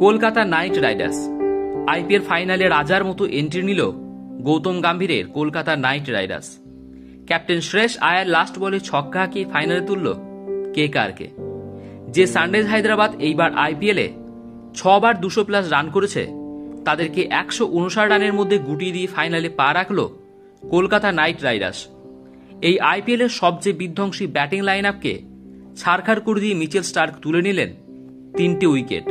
Kolkata Knight Riders IPL ফাইনালে রাজার মতো এন্ট্রি নিল গৌতম গম্ভীরের Kolkata Knight Riders. Captain Shreyas Iyer last বলে ছক্কা হাঁকিয়ে ফাইনালে তুলল কেকেআরকে। যে সানরাইজ হায়দ্রাবাদ এইবার আইপিএলে 6 বার 200+ রান করেছে, তাদেরকে 159 রানের মধ্যে গুটিয়ে দিয়ে ফাইনালে পা রাখল কলকাতা নাইট রাইডার্স। এই আইপিএলের সবচেয়ে বিধ্বংসী ব্যাটিং লাইন আপকে ছারখার করে দিয়ে মিচেল স্টার্ক তুলে নিলেন 3টে উইকেট,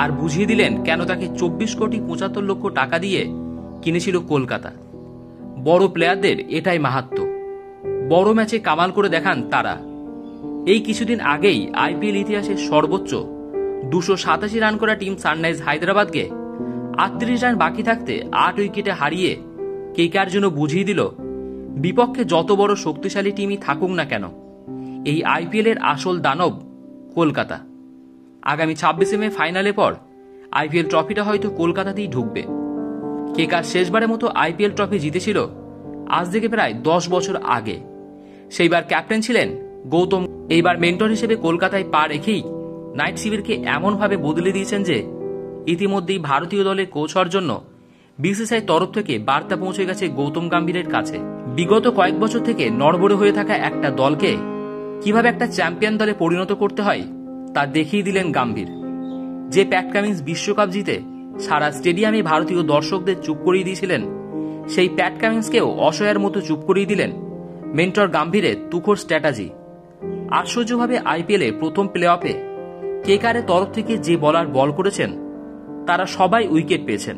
আর বুঝিয়ে দিলেন কেন তাকে 24,75,00,000 টাকা দিয়ে কিনেছিল কলকাতা। বড় প্লেয়ারদের এটাই মাহাত্ম্য, বড় ম্যাচে কামাল করে দেখান তারা। এই কিছুদিন আগেই আইপিএল ইতিহাসের সর্বোচ্চ 287 রান করা টিম সানরাইজ হায়দ্রাবাদকে 38 রান বাকি থাকতে 8 উইকেটে হারিয়ে কেকেআর জন্য বুঝিয়ে দিল বিপক্ষে যত বড় শক্তিশালী টিমই থাকুক না কেন, এই আইপিএলের আসল দানব কলকাতা। আগামী 26 মে ফাইনালের পর আইপিএল ট্রফিটা হয়তো কলকাতাতেই ঢুকবে। কেকেআর শেষবারের মতো আইপিএল ট্রফি জিতেছিল আজ থেকে প্রায় 10 বছর আগে। সেইবার ক্যাপ্টেন ছিলেন গৌতম। এইবার মেন্টর হিসেবে কলকাতায় পা রেখেই নাইট শিবিরকে এমনভাবে বদলে দিয়েছেন যে ইতিমধ্যেই ভারতীয় দলের কোচ হওয়ার জন্য বিসিসিআই তরফ থেকে বার্তা পৌঁছে গেছে গৌতম গম্ভীরের কাছে। বিগত কয়েক বছর থেকে নড়বড়ে হয়ে থাকা একটা দলকে কিভাবে একটা চ্যাম্পিয়ন দলে পরিণত করতে হয় তা দেখিয়ে দিলেন গম্ভীর। যে প্যাট কামিন্স বিশ্বকাপ জিতে সারা স্টেডিয়ামে ভারতীয় দর্শকদের চুপ করিয়ে দিয়েছিলেন, সেই প্যাট কামিন্সকেও অসহায়ের মতো চুপ করিয়ে দিলেন মেন্টর গম্ভীরের তুখোড় স্ট্র্যাটেজি। আশ্চর্যভাবে আইপিএলে প্রথম প্লে অফে কেকেআরের তরফ থেকে যে বলার বল করেছেন তারা সবাই উইকেট পেয়েছেন।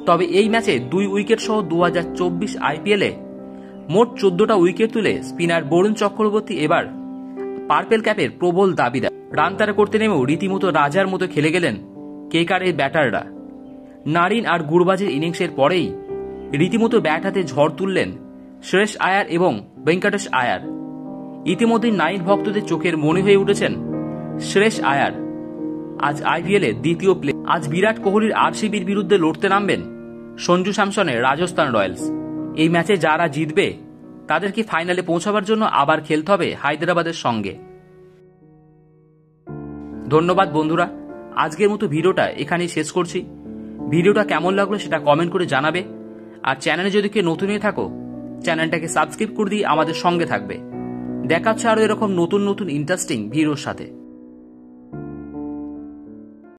তবে এই ম্যাচে 2 উইকেট সহ 2024 আইপিএলে মোট 14টা উইকেট তুলে স্পিনার বরুণ চক্রবর্তী এবার পার্পেল ক্যাপের প্রবল দাবিদার। রান তাড়া করতে নেমেও রীতিমতো রাজার মতো খেলে গেলেন কেকেআরের ব্যাটাররা। নারিন আর গুরবাজের ইনিংসের পরেই রীতিমতো ব্যাট হাতে ঝড় তুললেন শ্রেয়স আয়ার এবং ভেঙ্কটেশ আয়ার। ইতিমধ্যে নাইট ভক্তদের চোখের মনে হয়ে উঠেছেন শ্রেয়স আয়ার। আজ আইপিএলে দ্বিতীয় প্লে। আজ বিরাট কোহলির আরসিবির বিরুদ্ধে লড়তে নামবেন সঞ্জু স্যামসনের রাজস্থান রয়্যালস। এই ম্যাচে যারা জিতবে তাদেরকে ফাইনালে পৌঁছাবার জন্য আবার খেলতে হবে হায়দ্রাবাদের সঙ্গে। ধন্যবাদ বন্ধুরা, আজকের মতো ভিডিওটা এখানেই শেষ করছি। ভিডিওটা কেমন লাগলো সেটা কমেন্ট করে জানাবে, আর চ্যানেলে যদি কেউ নতুন হয়ে থাকো চ্যানেলটাকে সাবস্ক্রাইব করে দিয়ে আমাদের সঙ্গে থাকবে। দেখা হচ্ছে আরো এরকম নতুন নতুন ইন্টারেস্টিং ভিডিওর সাথে।